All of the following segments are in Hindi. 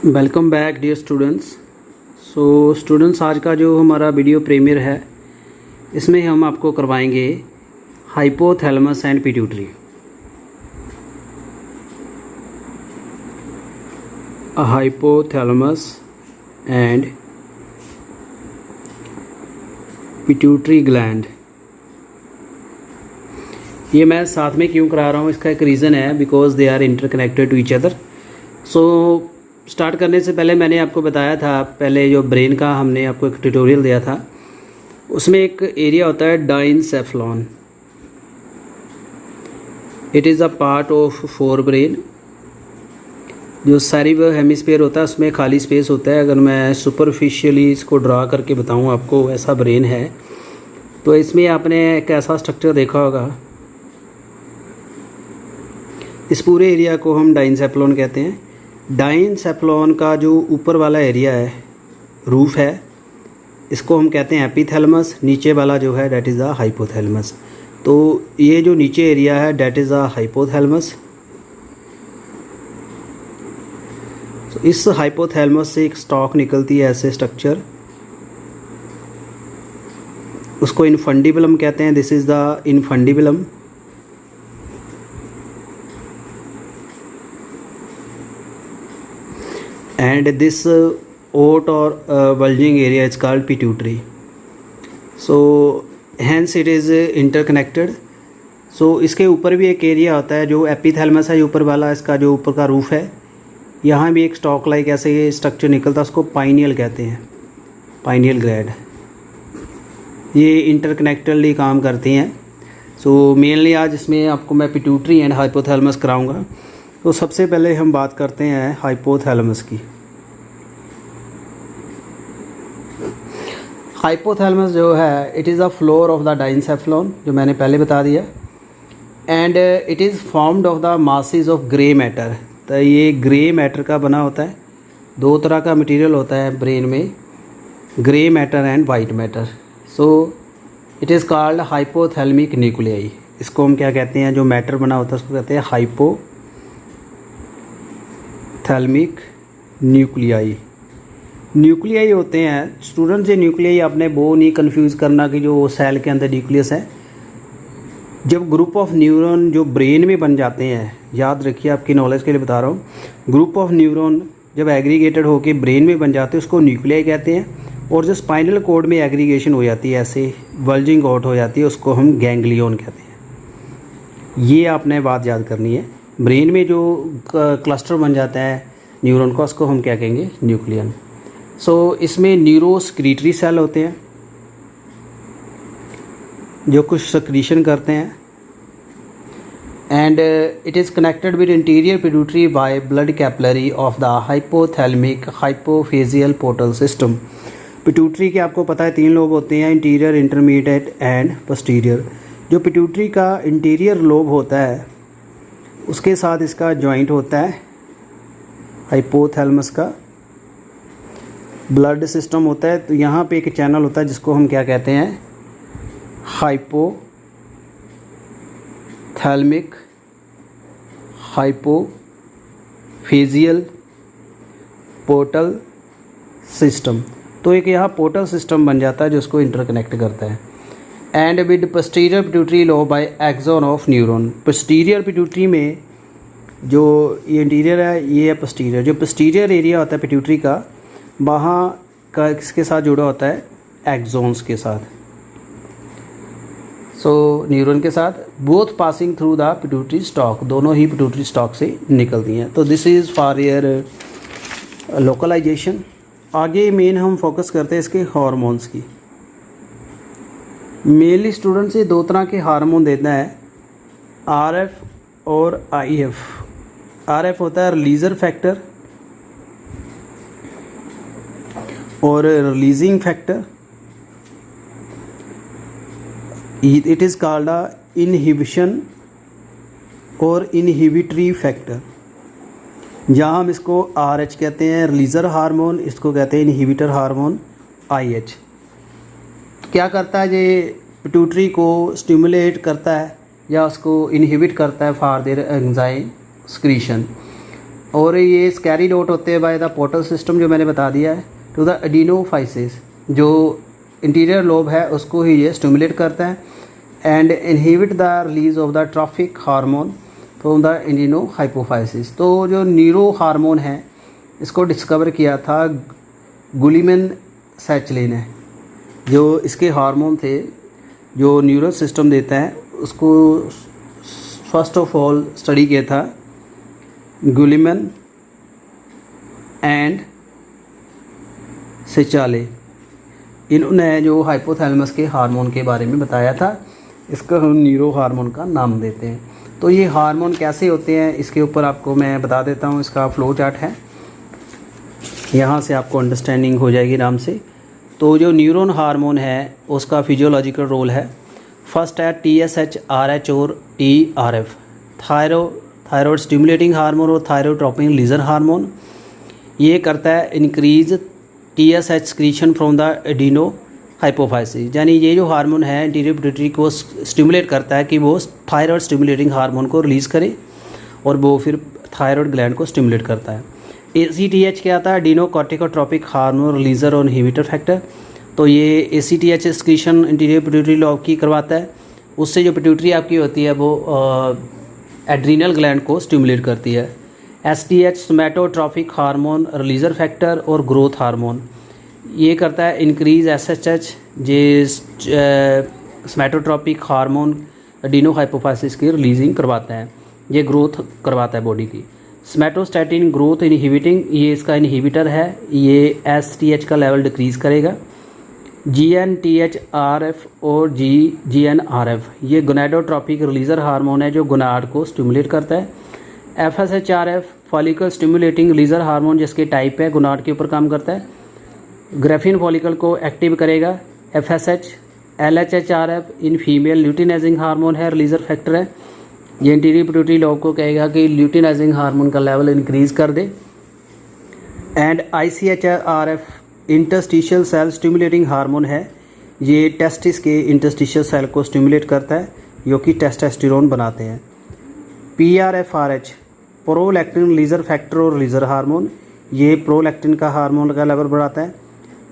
Welcome back dear students. Students, आज का जो हमारा वीडियो प्रीमियर है इसमें हम आपको करवाएंगे hypothalamus and pituitary. Hypothalamus and pituitary gland. ये मैं साथ में क्यों करा रहा हूँ, इसका एक रीज़न है, because they are interconnected to each other. Start करने से पहले मैंने आपको बताया था, पहले जो ब्रेन का हमने आपको एक ट्यूटोरियल दिया था, उसमें एक एरिया होता है diencephalon. It is a part of forebrain. जो सेरिब्रल हेमिस्फीयर होता है उसमें खाली स्पेस होता है। अगर मैं सुपरफिशियली इसको ड्रा करके बताऊं आपको, ऐसा ब्रेन है, तो इसमें आपने एक ऐसा स्ट्रक्चर देखा होगा। इस पूरे एरिया को हम डाइनसेफ्लॉन कहते हैं। डाइनसेफ्लॉन का जो ऊपर वाला एरिया है, रूफ है, इसको हम कहते हैं एपिथैलेमस। नीचे वाला जो है डैट इज़ अ हाइपोथैलेमस। तो ये जो नीचे एरिया है डैट इज़ अ हाइपोथैलेमस। तो इस हाइपोथैलेमस से एक स्टॉक निकलती है, ऐसे स्ट्रक्चर, उसको इनफंडिबुलम कहते हैं। This is the infundibulum. And this oat or bulging area is called pituitary. So hence it is interconnected. So इसके ऊपर भी एक एरिया होता है जो एपिथैलेमस है, ऊपर वाला, इसका जो ऊपर का रूफ है, यहाँ भी एक स्टॉक लाइक ऐसे ये स्ट्रक्चर निकलता है, उसको पाइनियल कहते हैं, पाइनियल ग्लैंड। ये इंटरकनेक्टेडली काम करती हैं। सो मेनली आज इसमें आपको मैं पिट्यूटरी एंड हाइपोथैलेमस कराऊंगा। तो सबसे पहले हम बात करते हैं हाइपोथैलेमस की। हाइपोथैलेमस जो है, it is a floor of the diencephalon, जो मैंने पहले बता दिया। And it is formed of the masses of grey matter. तो ये ग्रे मैटर का बना होता है। दो तरह का मटेरियल होता है ब्रेन में, grey matter and white matter. So it is called hypothalamic nuclei. इसको हम क्या कहते हैं, जो मैटर बना होता है उसको कहते हैं हाइपोथैलेमिक न्यूक्लियाई। न्यूक्लियाई होते हैं स्टूडेंट्स, ये न्यूक्लियाई आपने वो नहीं कंफ्यूज करना कि जो सेल के अंदर न्यूक्लियस है। जब ग्रुप ऑफ न्यूरॉन जो ब्रेन में बन जाते हैं, याद रखिए, आपकी नॉलेज के लिए बता रहा हूँ, ग्रुप ऑफ न्यूरॉन जब एग्रीगेटेड होकर ब्रेन में बन जाते हैं उसको न्यूक्लियाई कहते हैं। और जो स्पाइनल कॉर्ड में एग्रीगेशन हो जाती है, ऐसे बल्जिंग आउट हो जाती है, उसको हम गैंग्लियन कहते हैं। ये आपने बात याद करनी है। ब्रेन में जो क्लस्टर बन जाता है न्यूरॉन का, उसको हम क्या कहेंगे, न्यूक्लियन। इसमें न्यूरोस्क्रीटरी सेल होते हैं जो कुछ सक्रीशन करते हैं। And it is connected with interior pituitary by blood capillary of the hypothalamic hypophysial portal system. Pituitary के आपको पता है तीन लोब होते हैं, इंटीरियर, इंटरमीडिएट एंड पोस्टीरियर। जो पिट्यूटरी का इंटीरियर लोब होता है उसके साथ इसका जॉइंट होता है हाइपोथैलेमस का। ब्लड सिस्टम होता है, तो यहाँ पे एक चैनल होता है जिसको हम क्या कहते हैं, हाइपोथैलेमिक हाइपोफेजियल पोर्टल सिस्टम। तो एक यहाँ पोर्टल सिस्टम बन जाता है जो उसको इंटरकनेक्ट करता है। And with posterior pituitary lobe by axon of neuron. Posterior pituitary में जो ये इंटीरियर है, ये है पोस्टीरियर। जो पोस्टीरियर एरिया होता है पिट्यूटरी का, वहाँ का इसके साथ जुड़ा होता है एक्सॉन्स के साथ, न्यूरॉन के साथ, both passing through the pituitary stalk. दोनों ही पिट्यूटरी स्टॉक से निकलती हैं। तो this is for your localisation. आगे मेन हम फोकस करते हैं इसके हार्मोन्स की। मेनली स्टूडेंट से दो तरह के हार्मोन देता है, आरएफ और आईएफ। आरएफ होता है रिलीजर फैक्टर और releasing factor. It is called a inhibition और इनहिबिटरी फैक्टर। जहाँ हम इसको आरएच कहते हैं रिलीजर हार्मोन, इसको कहते हैं इनहिबिटर हार्मोन आईएच। क्या करता है, ये पिट्यूटरी को स्टिमुलेट करता है या उसको इनहिबिट करता है फॉर देयर एंजाइम स्क्रीशन। और ये कैरीड आउट होते हैं बाय द पोर्टल सिस्टम जो मैंने बता दिया है टू द एडिनोफाइसिस, जो इंटीरियर लोब है उसको ही ये स्टिमुलेट करता है and inhibit the release of the trophic hormone from the adenohypophysis. तो जो न्यूरो हार्मोन है इसको डिस्कवर किया था गुलिमन सैचलिन ने, जो इसके हार्मोन थे जो न्यूरल सिस्टम देता है उसको फर्स्ट ऑफ ऑल स्टडी किया था गुलिमन एंड सेचाले। इन्होंने जो हाइपोथैलेमस के हार्मोन के बारे में बताया था, इसका हम न्यूरो हार्मोन का नाम देते हैं। तो ये हार्मोन कैसे होते हैं इसके ऊपर आपको मैं बता देता हूँ, इसका फ्लो चार्ट है, यहाँ से आपको अंडरस्टैंडिंग हो जाएगी आराम से। तो जो न्यूरॉन हार्मोन है उसका फिजियोलॉजिकल रोल है, फर्स्ट है TSH, RH और TRF, थायरॉयड स्टिमुलेटिंग हार्मोन और थायरोट्रोपिन लीजर हार्मोन। ये करता है increase TSH secretion from the adeno hypophysis, यानी ये जो हार्मोन है एंटीरियर पिट्यूटरी को स्टिमुलेट करता है कि वो थायरॉयड स्टिमुलेटिंग हार्मोन को रिलीज़ करे और वो फिर थायरॉयड ग्लैंड को स्टिमुलेट करता है। ACTH क्या आता है, एडिनो कॉर्टिकोट्रोपिक हार्मोन रिलीजर और इनहिबिटर फैक्टर। तो ये ACTH secretion interior pituitary lobe की करवाता है, उससे जो पिट्यूटरी आपकी होती है वो एड्रीनल ग्लैंड को स्टिमुलेट करती है। STH सोमैटोट्रॉपिक हार्मोन रिलीजर फैक्टर और ग्रोथ हार्मोन, ये करता है इंक्रीज SHH, जे सोमैटोट्रॉपिक हार्मोन एडिनो हाइपोफाइसिस की रिलीजिंग करवाता है, ये ग्रोथ करवाता है बॉडी की। सोमैटोस्टैटिन ग्रोथ इनहिबिटिंग, ये इसका इनहिबिटर है, ये STH का लेवल डिक्रीज़ करेगा। GnTHRF और GnRF, ये गोनाडोट्रोपिक रिलीजर हार्मोन है जो गोनाड को स्टिमुलेट करता है। FSHRF फॉलिकल स्टिमुलेटिंग रिलीजर हार्मोन, जिसके टाइप है गोनाड के ऊपर काम करता है, ग्रेफिन फॉलिकल को एक्टिव करेगा। FSH LHHRF in female luteinizing hormone है, रिलीजर फैक्टर है, ये इंटीरियर पिट्यूटरी लोब को कहेगा कि ल्यूटिनाइजिंग हार्मोन का लेवल इंक्रीज कर दे। And ICHRF interstitial cell stimulating hormone है, ये टेस्टिस के इंटरस्टिशियल सेल को स्टिमुलेट करता है जो कि टेस्टोस्टेरोन बनाते हैं। PRFRH प्रोलैक्टिन रिलीजर फैक्टर और रिलीजर हार्मोन, ये प्रोलैक्टिन का हार्मोन का लेवल बढ़ाता है।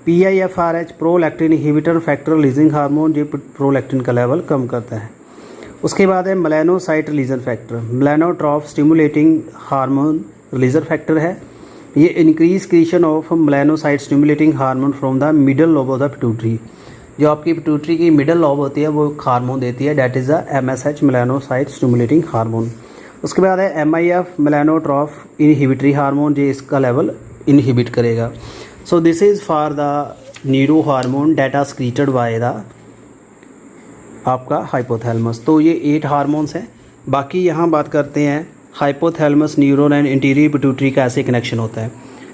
PIFRH prolactin inhibitor factor releasing hormone, जो प्रोलैक्टिन का लेवल कम करता है। उसके बाद है melanocyte रिलीजर factor, मेलानोट्रॉफ stimulating hormone रिलीजर factor है, ये increase creation of melanocyte stimulating hormone from the middle lobe of the pituitary, जो आपकी पिट्यूटरी की मिडल लोब होती है वो हार्मोन देती है, that is the MSH melanocyte stimulating hormone. उसके बाद है MIF मेलानोट्रॉफ इनहिबिटरी हार्मोन, जो इसका लेवल इनहिबिट करेगा। So this is for the neuro hormone data secreted by the आपका हाइपोथैलेमस। तो ये 8 हार्मोन्स हैं। बाकी यहाँ बात करते हैं hypothalamus neuron and interior pituitary का ऐसे कनेक्शन होता है।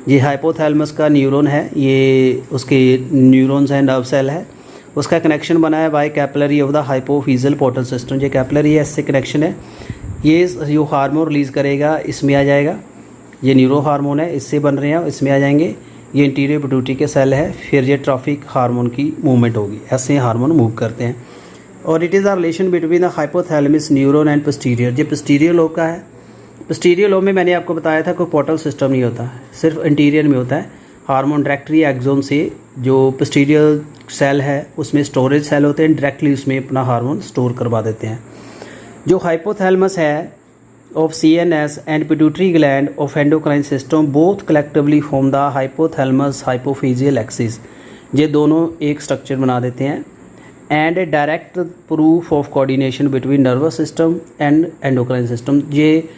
ये हाइपोथैलेमस का न्यूरॉन है, ये उसके न्यूरॉन्स हैं, नर्व सेल है, उसका कनेक्शन बना है by capillary of the hypophyseal portal system, ये कैपिलरी है, इससे कनेक्शन है। ये जो हार्मोन रिलीज़ करेगा इसमें आ जाएगा, ये न्यूरो हार्मोन है, इससे बन रहे हैं, इसमें आ जाएंगे, ये इंटीरियर पिट्यूटरी के सेल है, फिर ये ट्रॉफिक हार्मोन की मूवमेंट होगी, ऐसे हार्मोन मूव करते हैं। और it is the relation between the hypothalamus neuron and posterior, ये पोस्टीरियर लोब का है। पोस्टीरियर लोब में मैंने आपको बताया था कोई पोर्टल सिस्टम नहीं होता, सिर्फ इंटीरियर में होता है। हार्मोन डायरेक्टली एक्सोन से जो पोस्टीरियर सेल है उसमें स्टोरेज सेल होते हैं, डायरेक्टली उसमें अपना हार्मोन स्टोर करवा देते हैं। जो हाइपोथैलेमस है of CNS and pituitary gland of endocrine system both collectively form the hypothalamus hypophyseal axis, ये दोनों एक स्ट्रक्चर बना देते हैं। And direct proof of coordination between nervous system and endocrine system, ये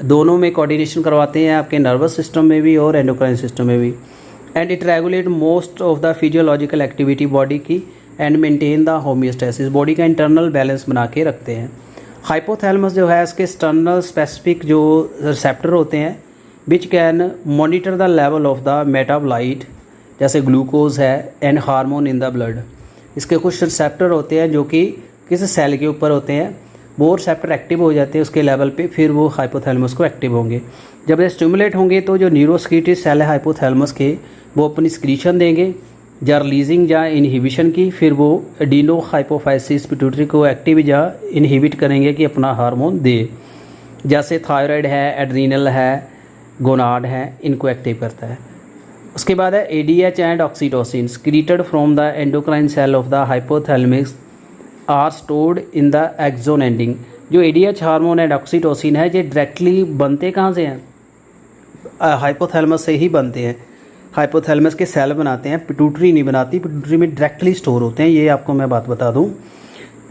दोनों में कोऑर्डिनेशन करवाते हैं, आपके नर्वस सिस्टम में भी और एंडोक्राइन सिस्टम में भी। And it regulate most of the physiological activity body की and maintain the homeostasis, body का इंटरनल बैलेंस बना के रखते हैं। हाइपोथैलेमस जो है इसके एक्सटर्नल स्पेसिफिक जो रिसेप्टर होते हैं which can monitor the level of the metabolite, जैसे ग्लूकोज है and hormone in the blood, इसके कुछ रिसेप्टर होते हैं जो कि किस सेल के ऊपर होते हैं, वो रिसेप्टर एक्टिव हो जाते हैं उसके लेवल पे, फिर वो हाइपोथैलेमस को एक्टिव होंगे। जब ये स्टिमुलेट होंगे तो जो न्यूरोस्क्रीटरी सेल है हाइपोथैलेमस के, वो अपनी स्क्रीशन देंगे या रिलीजिंग या इनहिबिशन की, फिर वो एडिनो हाइपोफाइसिस पिट्यूटरी को एक्टिव या इनहिबिट करेंगे कि अपना हार्मोन दे, जैसे थायराइड है, एड्रीनल है, गोनाड हैं, इनको एक्टिव करता है। उसके बाद है ADH and oxytocin created from the endocrine cell of the hypothalamus are stored in the axon ending. जो ADH हार्मोन एंड ऑक्सीटोसिन है ये डायरेक्टली बनते कहाँ से हैं? हाइपोथैलेमस से ही बनते हैं। हाइपोथैलेमस के सेल बनाते हैं, पिट्यूटरी नहीं बनाती, पिट्यूटरी में डायरेक्टली स्टोर होते हैं। ये आपको मैं बात बता दूं,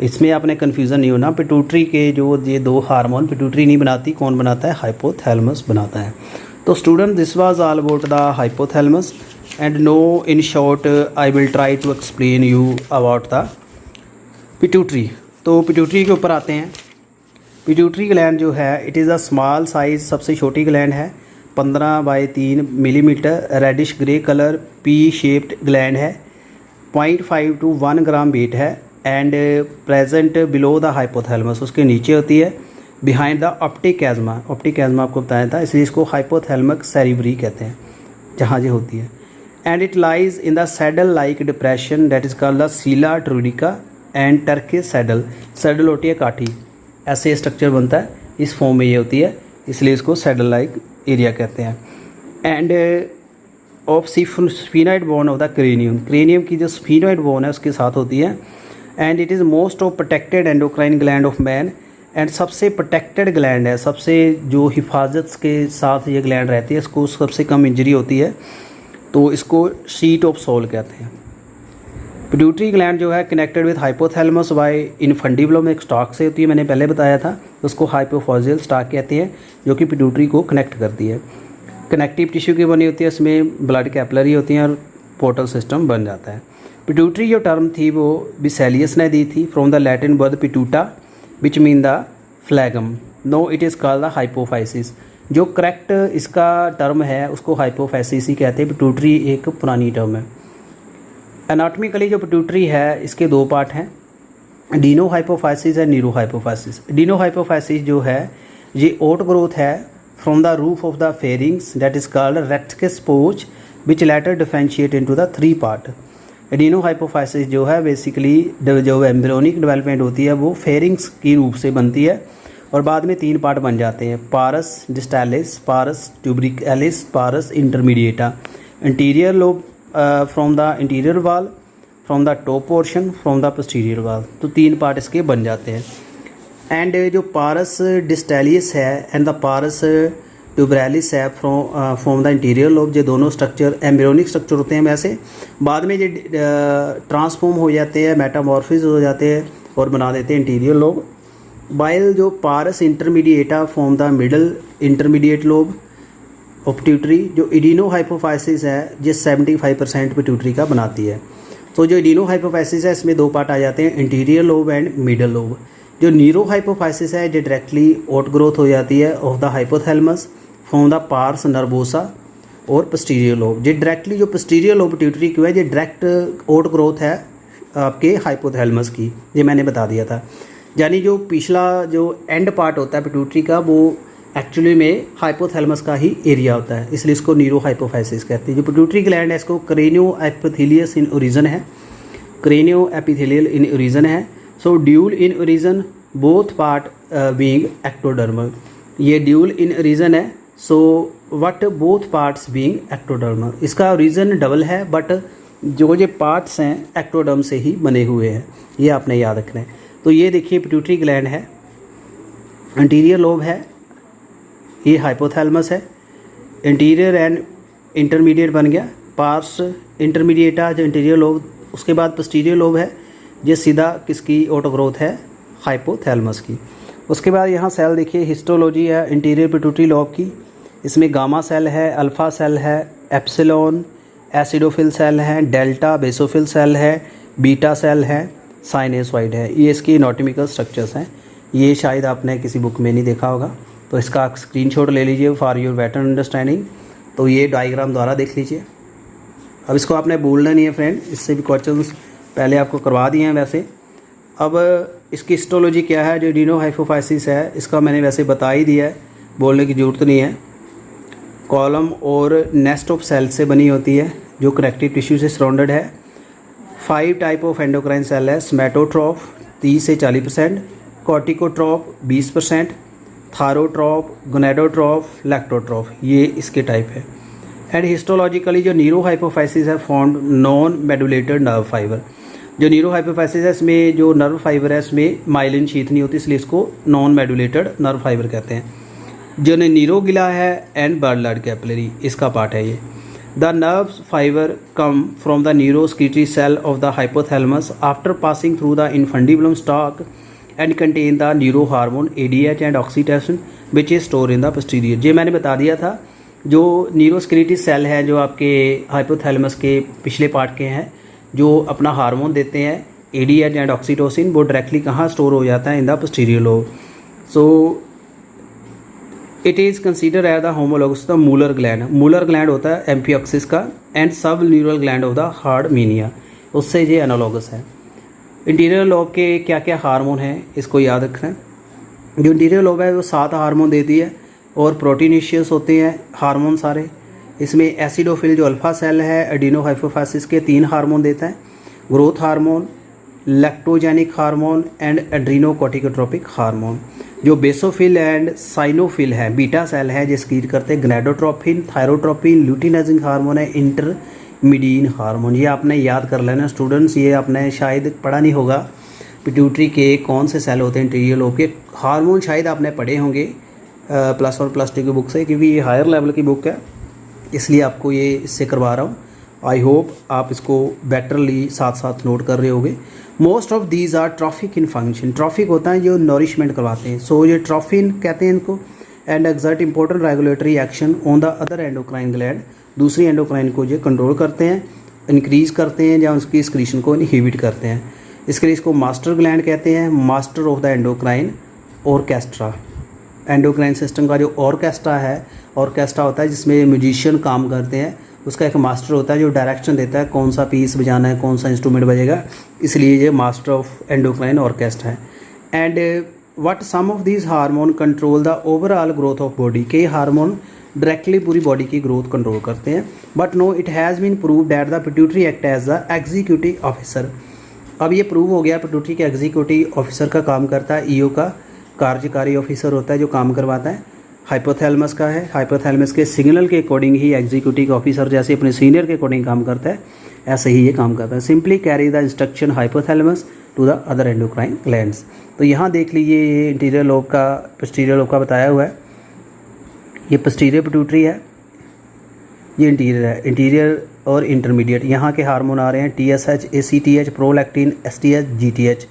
इसमें आपने कन्फ्यूज़न नहीं होना। पिट्यूटरी के जो ये दो हार्मोन पिट्यूटरी नहीं बनाती, कौन बनाता है? हाइपोथैलेमस बनाता है। तो student, this was all about the hypothalamus and now in short I will try to explain you about the pituitary. तो पिट्यूटरी के ऊपर आते हैं। पिट्यूटरी ग्लैंड जो है it is a small size, सबसे छोटी ग्लैंड है, 15/3 millimetre, reddish grey colour, pea shaped gland है, 0.5 to 1 ग्राम वेट है and present below the hypothalamus, उसके नीचे होती है, behind the optic asthma. Optic asthma आपको बताया था, इसलिए इसको हाइपोथैलेमिक सेरिब्री कहते हैं, जहाँ ये होती है। And it lies in the saddle like depression that is called the सीला ट्रूडिका एंड टर्किश सैडल। सैडल होती है काठी, ऐसे स्ट्रक्चर बनता है, इस फॉर्म में ये होती है, इसलिए इसको सैडल लाइक एरिया कहते हैं। End of sphenoid bone of the cranium, cranium की जो स्फीनॉइड बोन है उसके साथ होती है। And it is most of protected endocrine gland of man, and सबसे प्रोटेक्टेड ग्लैंड है, सबसे जो हिफाजत के साथ ये ग्लैंड रहती है, इसको सबसे कम इंजरी होती है, तो इसको सीट ऑफ सोल कहते हैं। पिट्यूटरी ग्लैंड जो है connected with hypothalamus by infundibulum, एक स्टॉक से होती है, मैंने पहले बताया था, उसको हाइपोफॉजियल स्टॉक कहते हैं, जो कि पिट्यूटरी को कनेक्ट करती है। कनेक्टिव टिश्यू की बनी होती है, इसमें ब्लड कैपिलरी होती हैं और पोर्टल सिस्टम बन जाता है। पिट्यूटरी जो टर्म थी वो बिसेलियस ने दी थी, from the Latin word pituita which mean the phlegm, no it is called the hypophysis. जो करेक्ट इसका टर्म है उसको हाइपोफाइसिस ही कहते हैं, पिट्यूटरी एक पुरानी टर्म है। एनाटॉमिकली जो पिट्यूटरी है इसके दो पार्ट हैं, adeno hypophysis and neuro hypophysis. Adeno hypophysis जो है ये ओट ग्रोथ है from the roof of the pharynx that is called Rathke's pouch which later differentiate into the 3 part. Adeno hypophysis जो है बेसिकली जो एम्ब्रियोनिक डेवलपमेंट होती है वो फेरिंग्स की रूप से बनती है और बाद में 3 पार्ट बन जाते हैं, pars distalis, pars tuberalis, pars intermedia. Interior lobe from the interior wall, from the top portion, from the posterior wall, तो 3 पार्ट इसके बन जाते हैं। एंड जो पारस डिस्टालिस है एंड द पारस ट्यूबरैलिस है फ्रॉम द इंटीरियर लोब, ये दोनों स्ट्रक्चर एम्ब्रियोनिक स्ट्रक्चर होते हैं, वैसे बाद में ये ट्रांसफॉर्म हो जाते हैं, मेटामॉर्फिस हो जाते हैं और बना देते हैं इंटीरियर लोब। वाइल जो pars intermedia from the middle intermediate lobe of pituitary, जो एडिनो हाइपोफाइसिस है ये 75% पिट्यूटरी का बनाती है। तो जो एडिनो हाइपोफाइसिस है इसमें 2 पार्ट आ जाते हैं, interior lobe and middle lobe. जो नीरो हाइपोफाइसिस है ये डायरेक्टली ओट ग्रोथ हो जाती है of the hypothalamus from the pars nervosa और पोस्टीरियर लोब। ये डायरेक्टली जो पोस्टीरियर लोब पिट्यूटरी की है ये डायरेक्ट ओट ग्रोथ है आपके हाइपोथैलेमस की, ये मैंने बता दिया था। यानी जो पिछला जो एंड पार्ट होता है पिट्यूटरी का वो एक्चुअली में हाइपोथैलेमस का ही एरिया होता है, इसलिए इसको नीरो हाइपोफाइसिस कहते हैं। जो पिट्यूटरी ग्लैंड है इसको क्रेनियो एपिथेलियस इन ओरिजिन है, क्रेनियो एपिथेलियल इन ओरिजिन है, so dual in origin both part being ectodermal. ये ड्यूल इन ओरिजिन है, so what both parts being ectodermal, इसका ओरिजिन डबल है बट जो ये पार्ट्स हैं एक्टोडर्म से ही बने हुए हैं, ये आपने याद रखना है। तो ये देखिए पिट्यूटरी ग्लैंड है, इंटीरियर लोब है, ये हाइपोथैलेमस है, इंटीरियर एंड इंटरमीडिएट बन गया, पार्स इंटरमीडिएटा जो इंटीरियर लोब, उसके बाद पोस्टीरियर लोब है, ये सीधा किसकी ऑटोग्रोथ है? हाइपोथैलेमस की। उसके बाद यहाँ सेल देखिए, हिस्टोलॉजी है इंटीरियर पिट्यूटरी लोब की, इसमें गामा सेल है, अल्फ़ा सेल है, एप्सिलॉन एसिडोफिल सेल है, डेल्टा बेसोफिल सेल है, बीटा सेल है, साइनोसॉइड है, ये इसकी एनाटॉमिकल स्ट्रक्चर्स हैं। ये शायद आपने किसी बुक में नहीं देखा होगा, तो इसका स्क्रीनशॉट ले लीजिए फॉर योर बेटर अंडरस्टैंडिंग। तो ये डायग्राम द्वारा देख लीजिए। अब इसको आपने भूलना नहीं है फ्रेंड, इससे भी क्वेश्चंस पहले आपको करवा दिए हैं वैसे। अब इसकी हिस्टोलॉजी क्या है, जो एडिनो हाइपोफाइसिस है इसका मैंने वैसे बता ही दिया है, बोलने की ज़रूरत नहीं है। कॉलम और नेस्ट ऑफ सेल से बनी होती है जो कनेक्टिव टिश्यू से सराउंडेड है। 5 टाइप ऑफ एंडोक्राइन सेल है, स्मेटोट्रॉफ 30 से 40%, कॉर्टिकोट्रॉफ 20%, थायरोट्रॉप, गोनेडोट्रॉप, लैक्टोट्रॉप, ये इसके टाइप है। एंड हिस्टोलॉजिकली जो न्यूरोहाइपोफाइसिस है formed non medullated nerve fibre. जो न्यूरोहाइपोफाइसिस है इसमें जो नर्व फाइबर है इसमें माइलिन शीथ नहीं होती, इसलिए इसको नॉन मेडुलेटेड नर्व फाइबर कहते हैं। जो नीरोगिला है एंड बर्नलार्ड कैपिलरी, इसका पार्ट है ये। The nerve fibre come from the neurosecretory cell of the hypothalamus after passing through the infundibulum stalk and contain the neuro hormone ADH and oxytocin which is store in the posterior. ये मैंने बता दिया था, जो न्यूरोस्क्रीटरी सेल है जो आपके हाइपोथैलेमस के पिछले पार्ट के हैं, जो अपना हार्मोन देते हैं ADH एंड ऑक्सीटोसिन, वो डायरेक्टली कहाँ स्टोर हो जाता है, in the posterior lobe. So it is consider as the homologous the Muller gland. Muller gland होता है एम्फियोक्सिस का and sub neural gland of the Herdmania, उससे ये एनालॉगस है। इंटीरियर लोब के क्या क्या हार्मोन हैं इसको याद रखना है। जो इंटीरियर लोब है वो 7 हार्मोन देती है और प्रोटीनिशियस होते हैं हार्मोन सारे। इसमें एसिडोफिल जो अल्फा सेल है एडिनोहाइपोफाइसिस के 3 हार्मोन देता है, growth hormone, lactogenic hormone and adrenocorticotropic hormone. जो बेसोफिल एंड साइनोफिल है बीटा सेल है जो स्क्रीट करते हैं ग्नैडोट्रोपिन, थायरोट्रोपिन, ल्यूटिनाइजिंग हार्मोन है, इंटरमीडियन हार्मोन। ये आपने याद कर लेना स्टूडेंट्स, ये आपने शायद पढ़ा नहीं होगा पिट्यूटरी के कौन से सेल होते हैं इंटीरियर लोब के। हार्मोन शायद आपने पढ़े होंगे +1 +2 की बुक से, क्योंकि ये हायर लेवल की बुक है इसलिए आपको ये इससे करवा रहा हूँ। आई होप आप इसको बेटरली साथ साथ नोट कर रहे होगे। Most of these are trophic in function. Trophic होता है जो नॉरिशमेंट करवाते हैं, सो ये ट्रॉफिन कहते हैं इनको। And exert important regulatory action on the other endocrine gland. दूसरी एंडोक्राइन को ये कंट्रोल करते हैं, इंक्रीज करते हैं या उसकी स्क्रीशन को इनहिबिट करते हैं। इसके लिए इसको मास्टर ग्लैंड कहते हैं, master of the endocrine orchestra. Endocrine system का जो ऑर्केस्ट्रा है, ऑर्केस्ट्रा होता है जिसमें म्यूजिशियन काम करते हैं, उसका एक मास्टर होता है जो डायरेक्शन देता है कौन सा पीस बजाना है, कौन सा इंस्ट्रूमेंट बजेगा, इसलिए ये मास्टर ऑफ एंडोक्राइन ऑर्केस्ट्रा है। And what some of these hormone control the overall growth of body. कई हार्मोन डायरेक्टली पूरी बॉडी की ग्रोथ कंट्रोल करते हैं, but now it has been proved that the pituitary act as the executive officer. अब ये प्रूव हो गया पिट्यूटरी के एग्जीक्यूटिव ऑफिसर का काम करता है, EO का कार्यकारी ऑफिसर होता है जो काम करवाता है। हाइपोथैलेमस का है, हाइपोथैलेमस के सिग्नल के अकॉर्डिंग ही एग्जीक्यूटिव ऑफिसर जैसे अपने सीनियर के अकॉर्डिंग काम करता है, ऐसे ही ये काम करता है। Simply carry the instruction hypothalamus to the other endocrine glands. तो यहाँ देख लीजिए ये इंटीरियर लोब का पोस्टीरियर लोब का बताया हुआ है। ये पोस्टीरियर पिट्यूटरी है, ये इंटीरियर है, इंटीरियर और इंटरमीडिएट। यहाँ के हार्मोन आ रहे हैं TSH, ACTH, prolactin, STH, GTH।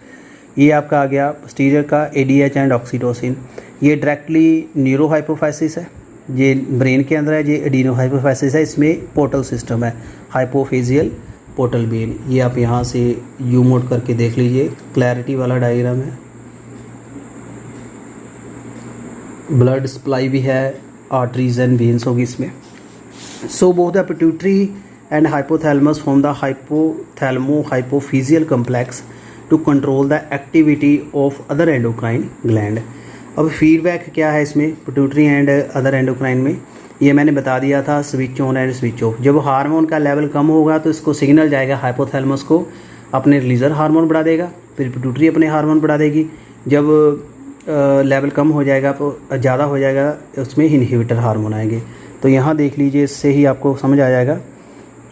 ये आपका आ गया पोस्टीरियर का ADH एंड ऑक्सीटोसिन। ये डायरेक्टली न्यूरोहाइपोफाइसिस है, ये ब्रेन के अंदर है। ये एडिनोहाइपोफाइसिस है, इसमें पोर्टल सिस्टम है, हाइपोफेजियल पोर्टल बेन। ये आप यहाँ से यू मोड करके देख लीजिए, क्लैरिटी वाला डायग्राम है। ब्लड सप्लाई भी है, आर्टरीज एंड वेन्स होगी इसमें। So both the pituitary and hypothalamus form the hypothalamo hypophysial complex to control the activity of other endocrine gland. अब फीडबैक क्या है इसमें पिट्यूटरी एंड अदर एंडोक्राइन में, ये मैंने बता दिया था, switch on and switch off. जब हार्मोन का लेवल कम होगा तो इसको सिग्नल जाएगा हाइपोथैलेमस को, अपने रिलीजर हार्मोन बढ़ा देगा, फिर पिट्यूटरी अपने हार्मोन बढ़ा देगी। जब लेवल कम हो जाएगा तो ज़्यादा हो जाएगा, उसमें इनहिबिटर हार्मोन आएंगे। तो यहाँ देख लीजिए, इससे ही आपको समझ आ जाएगा।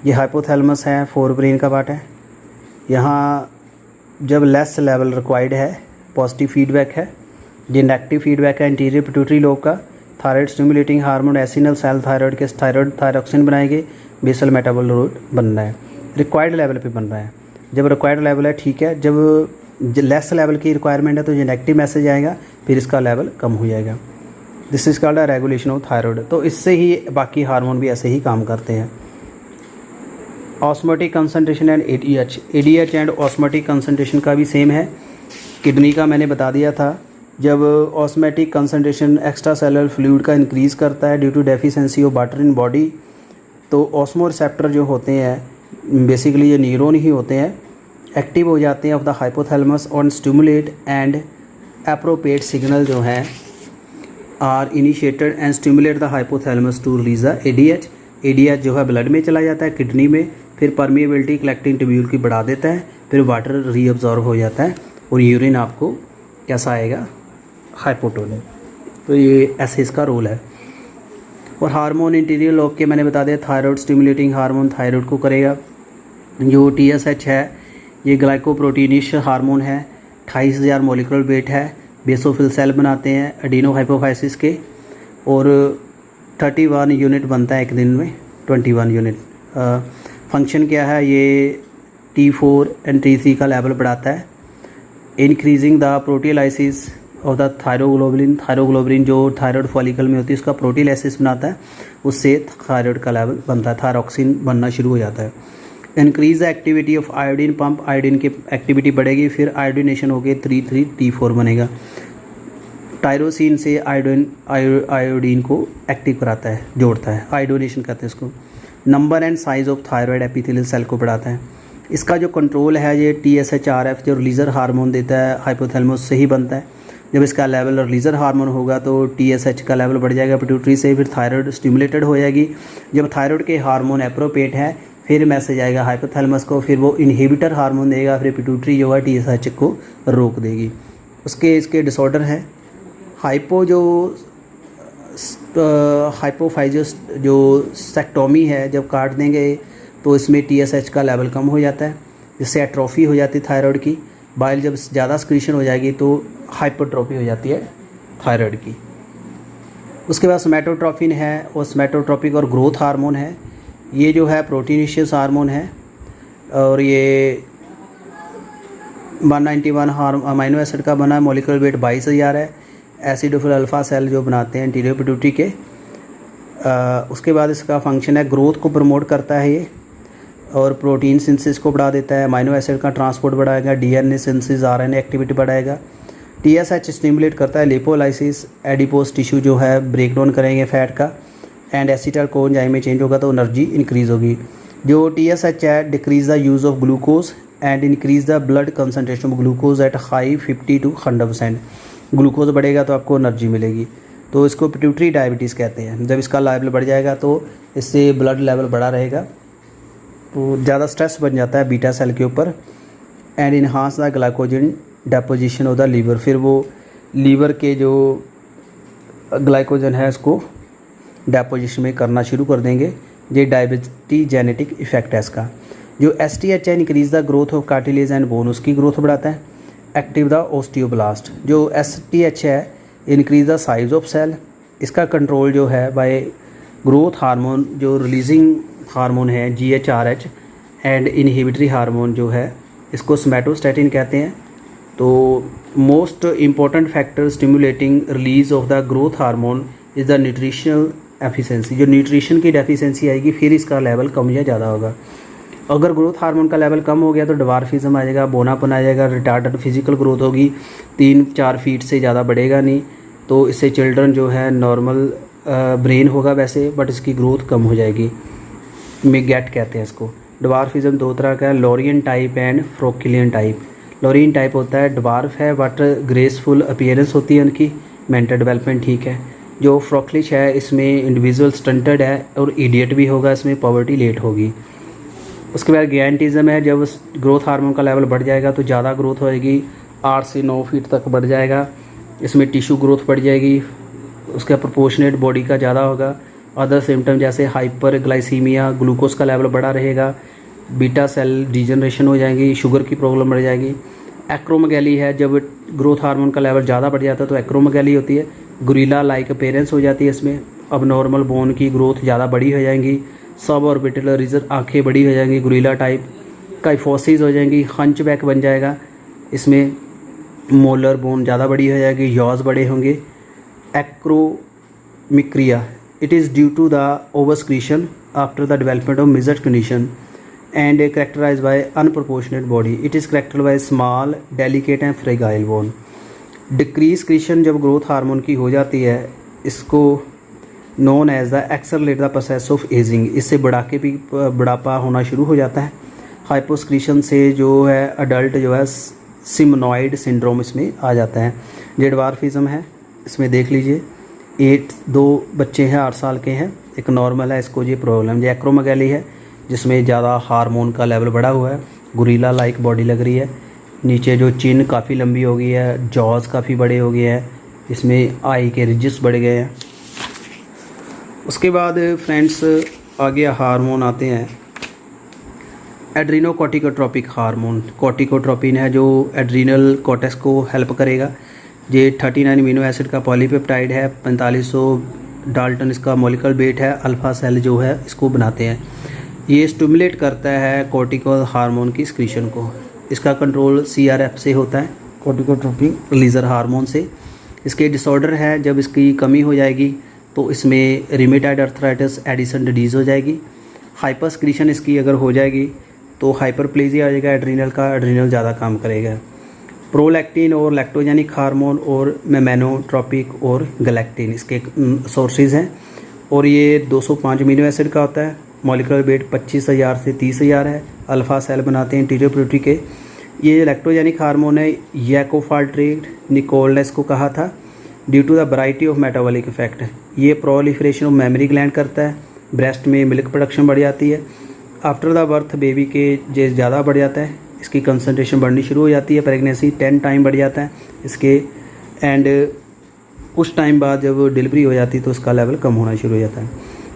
ये हाइपोथैलेमस है, फोर ब्रेन का पार्ट है। यहाँ जब लेस लेवल रिक्वायर्ड है पॉजिटिव फीडबैक है, ये नेगेटिव फीडबैक है इंटीरियर पिट्यूटरी लोब का। Thyroid stimulating hormone acinal cell thyroid के थायराइड थायरोक्सिन बनाएंगे, बेसल मेटाबोलाइट बन रहा है, रिक्वायर्ड लेवल पे बन रहा है। जब रिक्वायर्ड लेवल है ठीक है, जब लेस लेवल की रिक्वायरमेंट है तो ये नेगेटिव मैसेज आएगा, फिर इसका लेवल कम हो जाएगा। This is called regulation of thyroid. तो इससे ही बाकी हार्मोन भी ऐसे ही काम करते हैं। Osmotic concentration and ADH and osmotic concentration का भी सेम है। किडनी का मैंने बता दिया था, जब osmotic concentration extracellular fluid का इंक्रीज़ करता है due to deficiency of water in body, तो ऑस्मो रिसेप्टर जो होते हैं बेसिकली ये न्यूरॉन ही होते हैं, एक्टिव हो जाते हैं of the hypothalamus on stimulate and appropriate signal जो हैं are initiated and stimulate the hypothalamus to release the ADH जो है ब्लड में चला जाता है किडनी में, फिर परमिएबिलिटी कलेक्टिंग ट्यूब्यूल की बढ़ा देता है, फिर वाटर रीअब्जॉर्ब हो जाता है और यूरिन आपको कैसा आएगा, हाइपोटोनिक। तो ये ऐसे इसका रोल है। और हार्मोन इंटीरियर लोब के मैंने बता दिया, थायराइड स्टिमुलेटिंग हार्मोन थायराइड को करेगा। जो TSH है ये ग्लाइकोप्रोटीनिश हार्मोन है, 28,000 मोलिकुलर वेट है, बेसोफिल सेल बनाते हैं एडिनो हाइपोफाइसिस के, और 31 यूनिट बनता है एक दिन में, 21 यूनिट। फंक्शन क्या है, ये T4 एंड T3 का लेवल बढ़ाता है, increasing the proteolysis of the thyroglobulin जो थायराइड फॉलिकल में होती है उसका प्रोटीलाइसिस बनाता है, उससे थायराइड का लेवल बनता है, थायरॉक्सिन बनना शुरू हो जाता है। Increase the activity of iodine pump, iodine की एक्टिविटी बढ़ेगी, फिर आयोडीनेशन होकर 3,3-T4 बनेगा। टायरोसिन से आयोडीन को एक्टिव कराता है, जोड़ता है, आयोडीनेशन कहते हैं इसको। Number and size of thyroid epithelial cell को बढ़ाता है। इसका जो कंट्रोल है ये TSHRF जो रिलीजर हार्मोन देता है हाइपोथैलेमस से ही बनता है। जब इसका लेवल रिलीजर हार्मोन होगा तो TSH का लेवल बढ़ जाएगा पिट्यूटरी से, फिर थायराइड स्टिमुलेटेड हो जाएगी। जब थायराइड के हार्मोन एप्रोप्रिएट है फिर मैसेज आएगा हाइपोथैलेमस को, फिर वो इनहिबिटर हार्मोन देगा, फिर पिट्यूटरी जो है TSH को रोक देगी। इसके डिसऑर्डर है हाइपोफाइजस जो सेक्टोमी है, जब काट देंगे तो इसमें TSH का लेवल कम हो जाता है, जिससे एट्रोफी हो जाती है थायराइड की। बाइल जब ज़्यादा स्क्रीशन हो जाएगी तो हाइपरट्रोफी हो जाती है थायराइड की। उसके बाद सोमैटोट्रोपिन है, और सोमैटोट्रोपिक और ग्रोथ हार्मोन है। ये जो है प्रोटीनिशियस हार्मोन है, और ये 191 अमाइनो एसिड का बना है, मोलिकुलर वेट 22,000 है। एसिडोफिल अल्फा सेल जो बनाते हैं एंटीरियर पिट्यूटरी के। उसके बाद इसका फंक्शन है ग्रोथ को प्रमोट करता है ये, और प्रोटीन सिंथेसिस को बढ़ा देता है, अमाइनो एसिड का ट्रांसपोर्ट बढ़ाएगा, DNA सिंथेसिस, RNA एक्टिविटी बढ़ाएगा। TSH स्टिमुलेट करता है लिपोलाइसिस, एडिपोज टिश्यू जो है ब्रेक डाउन करेंगे फैट का, एंड एसिटाइल को एंजाइम में चेंज होगा तो एनर्जी इंक्रीज़ होगी। जो TSH है decrease the use of glucose and increase the blood concentration of glucose at high 50 to 100%। Glucose बढ़ेगा तो आपको एनर्जी मिलेगी, तो इसको पिट्यूटरी डायबिटीज़ कहते हैं। जब इसका लेवल बढ़ जाएगा तो इससे ब्लड लेवल बढ़ा रहेगा, तो ज़्यादा स्ट्रेस बन जाता है बीटा सेल के ऊपर। And enhance the glycogen deposition of the liver, फिर वो लीवर के जो ग्लाइकोजन है इसको डेपोजिशन में करना शुरू कर देंगे। ये डायबिटीज जेनेटिक इफेक्ट है इसका। जो STH है increase the growth of cartilage and bone, उसकी ग्रोथ बढ़ाता है। Active the osteoblast. जो STH है increase the size of cell, इसका कंट्रोल जो है बाय ग्रोथ हार्मोन जो रिलीजिंग हार्मोन है GHRH, एंड इनहिबिटरी हार्मोन जो है इसको सोमैटोस्टैटिन कहते हैं। तो most important factor stimulating release of the growth hormone is the nutritional efficiency. जो न्यूट्रिशन की डेफिशिएंसी आएगी फिर इसका लेवल कम या ज़्यादा होगा। अगर ग्रोथ हार्मोन का लेवल कम हो गया तो डवार्फिज्म आ जाएगा, बोनापन आ जाएगा, रिटार्डेड फिजिकल ग्रोथ होगी, 3-4 फीट से ज़्यादा बढ़ेगा नहीं। तो इससे चिल्ड्रन जो है नॉर्मल ब्रेन होगा वैसे, बट इसकी ग्रोथ कम हो जाएगी। गैट कहते हैं इसको। डवार्फिज्म 2 तरह का है, Lorain type and Frohlichian type. Lorain type होता है डवार्फ है बट ग्रेसफुल अपीयरेंस होती है उनकी, मेंटल डेवलपमेंट ठीक है। जो फ्रोक्लिश है इसमें इंडिविजुअल स्टंटेड है और इडियट भी होगा, इसमें पॉवर्टी लेट होगी। उसके बाद गियांटिज्म है, जब ग्रोथ हार्मोन का लेवल बढ़ जाएगा तो ज़्यादा ग्रोथ होएगी, 8 से 9 फीट तक बढ़ जाएगा। इसमें टिश्यू ग्रोथ बढ़ जाएगी, उसका प्रोपोर्शनेट बॉडी का ज़्यादा होगा। अदर सिम्टम जैसे हाइपर ग्लाइसीमिया, ग्लूकोज का लेवल बढ़ा रहेगा, बीटा सेल डिजनरेशन हो जाएगी, शुगर की प्रॉब्लम बढ़ जाएगी। एक्रोमेगैली है, जब ग्रोथ हार्मोन का लेवल ज़्यादा बढ़ जाता है तो एक्रोमेगैली होती है, गुरिल्ला लाइक अपीयरेंस हो जाती है इसमें। अब नॉर्मल बोन की ग्रोथ ज़्यादा बड़ी हो जाएंगी, सब ऑर्बिटल रिजर आँखें बड़ी हो जाएंगी, गुरिल्ला टाइप, काइफोसिस हो जाएंगी, हंचबैक बन जाएगा, इसमें मोलर बोन ज़्यादा बड़ी हो जाएगी, यॉज बड़े होंगे। Acromicria, it is due to the oversecretion after the development of मिजर्ड condition and characterized by unproportionate body. It is characterized by small, delicate and fragile bone. Decrease secretion जब growth हार्मोन की हो जाती है इसको known as the accelerate the process of aging. इससे बुढ़ापा होना शुरू हो जाता है। हाइपोस्क्रीशन से जो है अडल्ट जो है सिमनॉइड सिंड्रोम इसमें आ जाता है। जो डवार्फिज्म है इसमें देख लीजिए, 2 बच्चे हैं 8 साल के हैं, एक नॉर्मल है, इसको ये प्रॉब्लम। जो एक्रोमेगैली है जिसमें ज़्यादा हार्मोन का लेवल बढ़ा हुआ है, गुरिल्ला लाइक बॉडी लग रही है, नीचे जो चिन काफ़ी लंबी हो गई है, जॉज काफ़ी बड़े हो गए हैं, इसमें आई के रिजिस बढ़ गए हैं। उसके बाद फ्रेंड्स आगे हार्मोन आते हैं एड्रीनोकॉर्टिकोट्रोपिक हार्मोन। कॉर्टिकोट्रोपिन है जो एड्रीनल कॉर्टेक्स को हेल्प करेगा। ये 39 अमीनो एसिड का पॉलीपेप्टाइड है, 4500 डाल्टन इसका मॉलिक्यूलर वेट है। अल्फा सेल जो है इसको बनाते हैं। ये स्टिमुलेट करता है कॉर्टिकल हार्मोन की स्क्रीशन को। इसका कंट्रोल CRF से होता है, कॉर्टिकोट्रोपिक रिलीजर हार्मोन से। इसके डिसऑर्डर है, जब इसकी कमी हो जाएगी तो इसमें रिमेटाइड अर्थराइटिस एडिसन डिजीज़ हो जाएगी। हाइपर स्क्रीशन इसकी अगर हो जाएगी तो हाइपरप्लेजिया आ जाएगा एड्रीनल का, एड्रीनल ज़्यादा काम करेगा। प्रोलैक्टिन और लैक्टोजेनिक हार्मोन और मेमेनोट्रोपिक और गैलेक्टिन इसके सोर्सेज हैं। और ये 205 अमीनो एसिड का होता है। मॉलिक्यूलर वेट 25,000 से 30,000 है। अल्फा सेल बनाते हैं इंटीरियर पिट्यूटरी के। ये लैक्टोजेनिक हार्मोन है। याकोफाल्ट्रेट निकोल ने इसको कहा था due to the variety of metabolic effect. ये प्रोलिफरेशन ऑफ मेमोरी ग्लैंड करता है। ब्रेस्ट में मिल्क प्रोडक्शन बढ़ जाती है। आफ्टर द बर्थ बेबी के जे ज़्यादा बढ़ जाता है, इसकी कंसनट्रेशन बढ़नी शुरू हो जाती है। प्रेगनेंसी 10 टाइम बढ़ जाता है इसके। एंड कुछ टाइम बाद जब डिलीवरी हो जाती है तो उसका लेवल कम होना शुरू हो जाता है।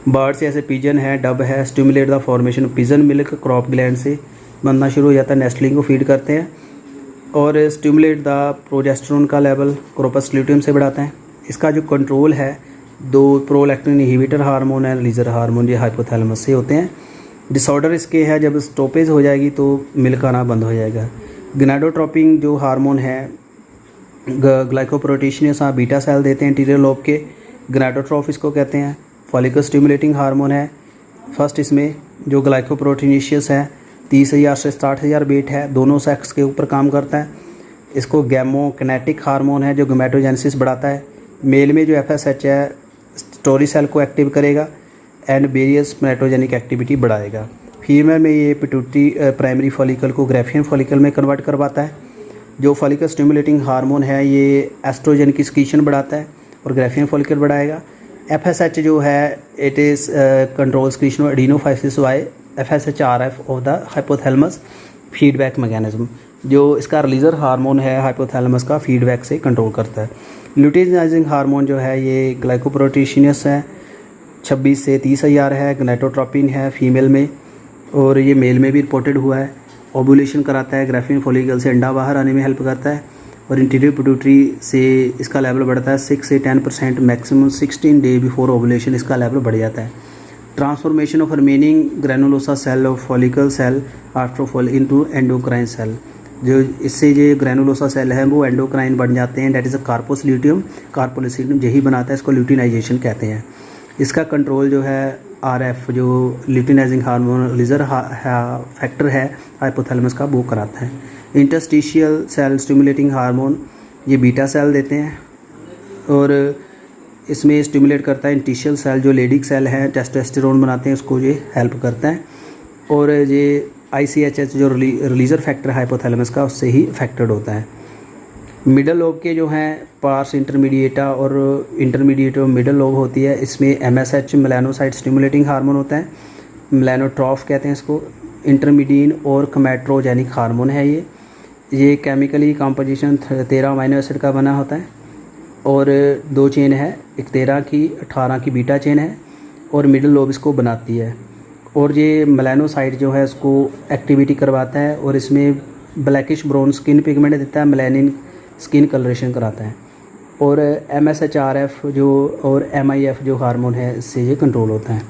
बर्ड्स जैसे पिजन है, डब है, stimulate the formation of pigeon milk crop gland से बनना शुरू हो जाता है। नेस्टलिंग को फीड करते हैं। और स्टिमुलेट द प्रोजेस्टेरोन का लेवल क्रोपस ल्यूटियम से बढ़ाता है। इसका जो कंट्रोल है 2 प्रोलैक्टिन इनहिबिटर हार्मोन है, रिलीजर हार्मोन, ये हाइपोथैलेमस से होते हैं। डिसऑर्डर इसके है, जब स्टॉपेज हो जाएगी तो मिल्क आना बंद हो जाएगा। गनाडोट्रोपिन जो हार्मोन है ग्लाइकोप्रोटीशियस बीटा सेल देते हैं इंटीरियर लोब के। गनाडोट्रोफ इसको कहते हैं। फॉलिकल स्टिमुलेटिंग हार्मोन है फर्स्ट इसमें, जो ग्लाइकोप्रोटीशियस है। 30,000 से 60,000 वेट है, दोनों सेक्स के ऊपर काम करता है। इसको गैमोकिनेटिक हार्मोन है जो गैमेटोजेनेसिस बढ़ाता है। मेल में जो FSH है स्टोरी सेल को एक्टिव करेगा एंड वेरियस मेटोजेनिक एक्टिविटी बढ़ाएगा। फीमेल में ये पिट्यूटरी प्राइमरी फॉलिकल को ग्राफियन फॉलिकल में कन्वर्ट करवाता है। जो फॉलिकल स्टिमुलेटिंग हार्मोन है ये एस्ट्रोजन की स्क्रीशन बढ़ाता है और ग्राफियन फॉलिकल बढ़ाएगा। FSH जो है it is control secretion adenohypophysis by FSH-RF of the hypothalamus feedback mechanism. जो इसका रिलीजर हार्मोन है हाइपोथैलेमस का फीडबैक से कंट्रोल करता है। ल्यूटिनाइजिंग हार्मोन जो है ये ग्लाइकोप्रोटीशियस है, 26 से 30,000 है। गनाडोट्रोपिन है फीमेल में और ये मेल में भी रिपोर्टेड हुआ है। ओव्यूलेशन कराता है, ग्राफियन फॉलिकल से अंडा बाहर आने में हेल्प करता है। और इंटीरियर पिट्यूटरी से इसका लेवल बढ़ता है 6 से 10%, मैक्सिमम 16 डे बिफोर ओव्यूलेशन इसका लेवल बढ़ जाता है। Transformation of remaining granulosa cell of follicle cell after fall into endocrine cell. जो इससे जो ग्रैनुलोसा सेल है वो एंडोक्राइन बन जाते हैं। That is a corpus luteum. Corpus luteum यही बनाता है, इसको ल्यूटिनाइजेशन कहते हैं। इसका कंट्रोल जो है RF जो ल्यूटिनाइजिंग हार्मोन रिलीजर फैक्टर है हाइपोथैलेमस का, वो कराता है। इंटरस्टिशियल सेल स्टिमुलेटिंग हार्मोन ये बीटा सेल देते हैं और इसमें स्टिमुलेट करता है इंटिशियल सेल जो लेडिक सेल हैं, टेस्टोस्टेरोन बनाते हैं, उसको ये हेल्प करता है। और ये ICHH जो रिलीजर फैक्टर हाइपोथैलेमस का उससे ही अफेक्टेड होता है। मिडल लोब के जो हैं पार्स इंटरमीडिएटा और इंटरमीडिएट और मिडल लोब होती है। इसमें MSH मेलानोसाइट स्टिमुलेटिंग हार्मोन होता है, मेलानोट्रॉफ कहते हैं इसको। इंटरमीडियन और कमेट्रोजेनिक हार्मोन है ये केमिकली कंपोजिशन 13 अमीनो एसिड का बना होता है और 2 चेन है, एक 13 की 18 की बीटा चेन है और मिडल लोब इसको बनाती है। और ये मेलानोसाइट जो है इसको एक्टिविटी करवाता है और इसमें ब्लैकिश ब्राउन स्किन पिगमेंट देता है, मेलानिन स्किन कलरेशन कराता है। और MSH-RF जो और MIF जो हार्मोन है इससे ये कंट्रोल होता है,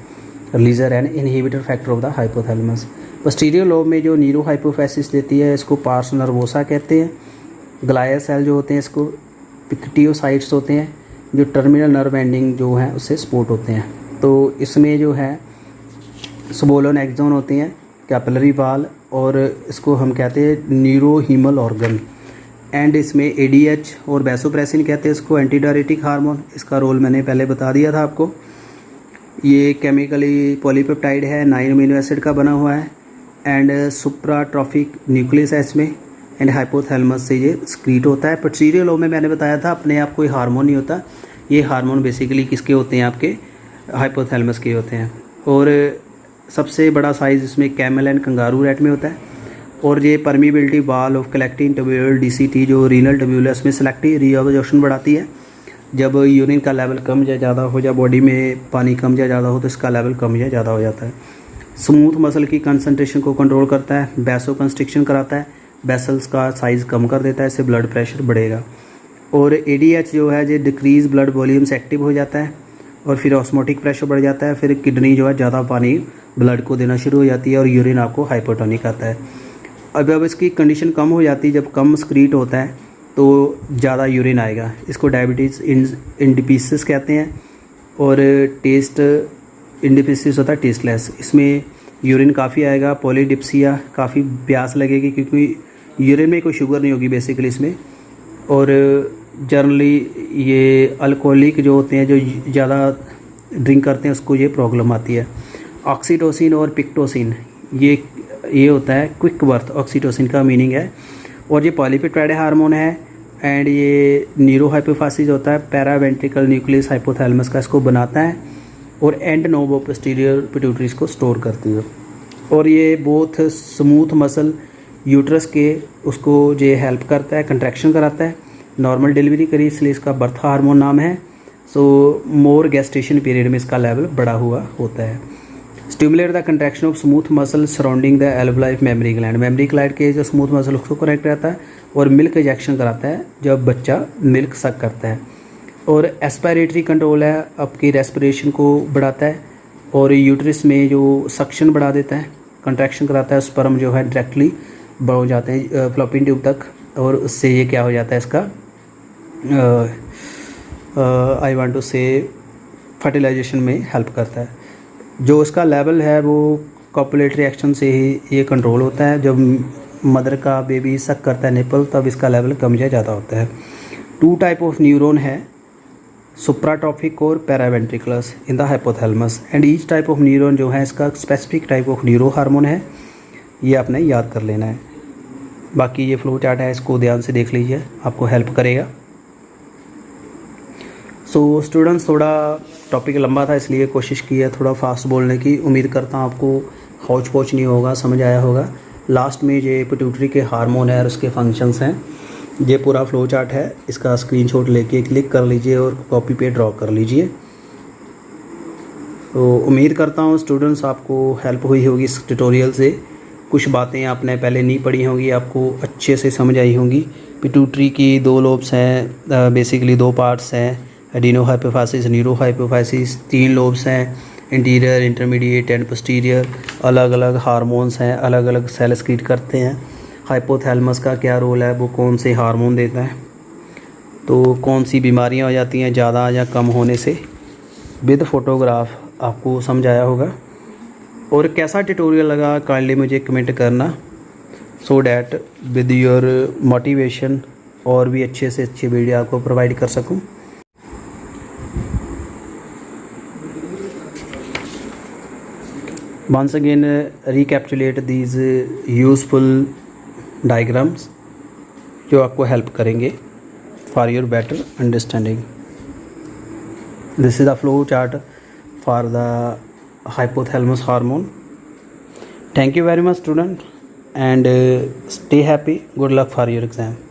releaser and inhibitor factor of the hypothalamus. Posterior lobe में जो न्यूरो हाइपोफेसिस देती है इसको पार्स नर्वोसा कहते हैं। ग्लाया सेल जो होते हैं इसको पिक्टियोसाइट्स होते हैं जो टर्मिनल नर्व एंडिंग जो है उससे सपोर्ट होते हैं। तो इसमें जो है सबोलन एक्सोन होते हैं, कैपिलरी वाल, और इसको हम कहते हैं न्यूरोहीमल ऑर्गन। एंड इसमें ADH और वैसोप्रेसिन कहते हैं इसको, एंटीडायरेटिक हार्मोन। इसका रोल मैंने पहले बता दिया था आपको। ये केमिकली पॉलीपेप्टाइड है, 9 अमीनो एसिड का बना हुआ है एंड सुप्राट्रॉफिक न्यूक्लियस है इसमें एंड हाइपोथैलेमस से ये स्क्रीट होता है। पोस्टीरियर लोब में मैंने बताया था अपने आप कोई हार्मोन नहीं होता, ये हार्मोन बेसिकली किसके होते हैं, आपके हाइपोथैलेमस के होते हैं। और सबसे बड़ा साइज़ इसमें कैमल एंड कंगारू रैट में होता है। और ये permeability wall of collecting tubule DCT जो रीनल ट्यूब्यूलस में सेलेक्टिव रीअब्जॉर्प्शन बढ़ाती है। जब यूरिन का लेवल कम या ज़्यादा हो या बॉडी में पानी कम या ज़्यादा हो तो इसका लेवल कम या ज़्यादा हो जाता है। स्मूथ मसल की कंसंट्रेशन को कंट्रोल करता है, वैसो कंस्ट्रिक्शन कराता है, वेसल्स का साइज़ कम कर देता है, इससे ब्लड प्रेशर बढ़ेगा। और ADH जो है ये डिक्रीज़ ब्लड वॉल्यूम्स एक्टिव हो जाता है और फिर ऑस्मोटिक प्रेशर बढ़ जाता है, फिर किडनी जो है ज़्यादा पानी ब्लड को देना शुरू हो जाती है और यूरिन आपको हाइपोटोनिक आता है। अब इसकी कंडीशन कम हो जाती है, जब कम स्क्रीट होता है तो ज़्यादा यूरिन आएगा। इसको डायबिटीज़ इंडिपिसिस कहते हैं। और टेस्ट इंडिपिसिस होता है टेस्टलेस, इसमें यूरिन काफ़ी आएगा। पॉलीडिप्सिया, काफ़ी प्यास लगेगी क्योंकि यूरिन में कोई शुगर नहीं होगी बेसिकली इसमें। और जनरली ये अल्कोहलिक जो होते हैं, जो ज़्यादा ड्रिंक करते हैं, उसको ये प्रॉब्लम आती है। ऑक्सीटोसिन और पिक्टोसिन ये होता है क्विक बर्थ, ऑक्सीटोसिन का मीनिंग है। और ये पॉलीपेप्टाइड हार्मोन है एंड ये न्यूरोहाइपोफाइसिस होता है, पैरावेंट्रिकल न्यूक्लियस हाइपोथैलेमस का इसको बनाता है और एंड नोवो पोस्टीरियर पिट्यूटरीज को स्टोर करती है। और ये बोथ स्मूथ मसल यूट्रस के उसको ये हेल्प करता है, कंट्रैक्शन कराता है। नॉर्मल डिलीवरी करी इसलिए इसका बर्थ हार्मोन नाम है। सो मोर गेस्टेशन पीरियड में इसका लेवल बढ़ा हुआ होता है। Stimulate the contraction of smooth muscle surrounding the alveoli mammary gland, mammary gland के जो स्मूथ मसल उसको कनेक्ट रहता है और मिल्क इंजेक्शन कराता है जब बच्चा मिल्क सक करता है। और एस्पायरेटरी कंट्रोल है, आपकी रेस्पिरेशन को बढ़ाता है और यूट्रस में जो सक्शन बढ़ा देता है, कंट्रैक्शन कराता है। स्पर्म जो है डायरेक्टली बढ़ जाते हैं फ्लोपिंग ट्यूब तक और उससे ये क्या हो जाता है इसका आई वांट टू से फर्टिलाइजेशन में हेल्प करता है। जो इसका लेवल है वो कॉपुलेटरी एक्शन से ही ये कंट्रोल होता है। जब मदर का बेबी सक करता है निपल तब इसका लेवल कम या ज़्यादा होता है। 2 टाइप ऑफ न्यूरॉन है, सुप्राट्रॉफिक और paraventricular in the hypothalamus and each type of neuron जो है इसका specific type of neuro hormone है, ये आपने याद कर लेना है। बाकी ये फ्लो चार्ट है, इसको ध्यान से देख लीजिए, आपको हेल्प करेगा। सो स्टूडेंट्स, थोड़ा टॉपिक लंबा था इसलिए कोशिश की है थोड़ा फास्ट बोलने की। उम्मीद करता हूँ आपको हौच पौच नहीं होगा, समझ आया होगा। लास्ट में ये पिट्यूटरी के हार्मोन है और उसके फंक्शंस हैं, ये पूरा फ्लो चार्ट है, इसका स्क्रीनशॉट लेके क्लिक कर लीजिए और कॉपी पे ड्रॉ कर लीजिए। तो उम्मीद करता हूँ स्टूडेंट्स आपको हेल्प हुई होगी इस ट्यूटोरियल से। कुछ बातें आपने पहले नहीं पढ़ी होंगी, आपको अच्छे से समझ आई होंगी। पिट्यूटरी की 2 लोब्स हैं, बेसिकली 2 पार्ट्स हैं, adeno hypophysis, neuro hypophysis. 3 lobes हैं, इंटीरियर, इंटरमीडिएट एंड पोस्टीरियर। अलग अलग हार्मोन्स हैं, अलग अलग सेल एक्रीट करते हैं। हाइपोथैलेमस का क्या रोल है, वो कौन से हार्मोन देता है, तो कौन सी बीमारियां हो जाती हैं ज़्यादा या कम होने से। विद फोटोग्राफ आपको समझ आया होगा। और कैसा ट्यूटोरियल लगा काइंडली मुझे कमेंट करना, so that with your motivation और भी अच्छे से अच्छे वीडियो आपको प्रोवाइड कर सकूं। Once again, recapitulate these useful diagrams जो आपको हेल्प करेंगे for your better understanding. This is the flow chart for the hypothalamus hormone. Thank you very much, student, and stay happy. Good luck for your exam.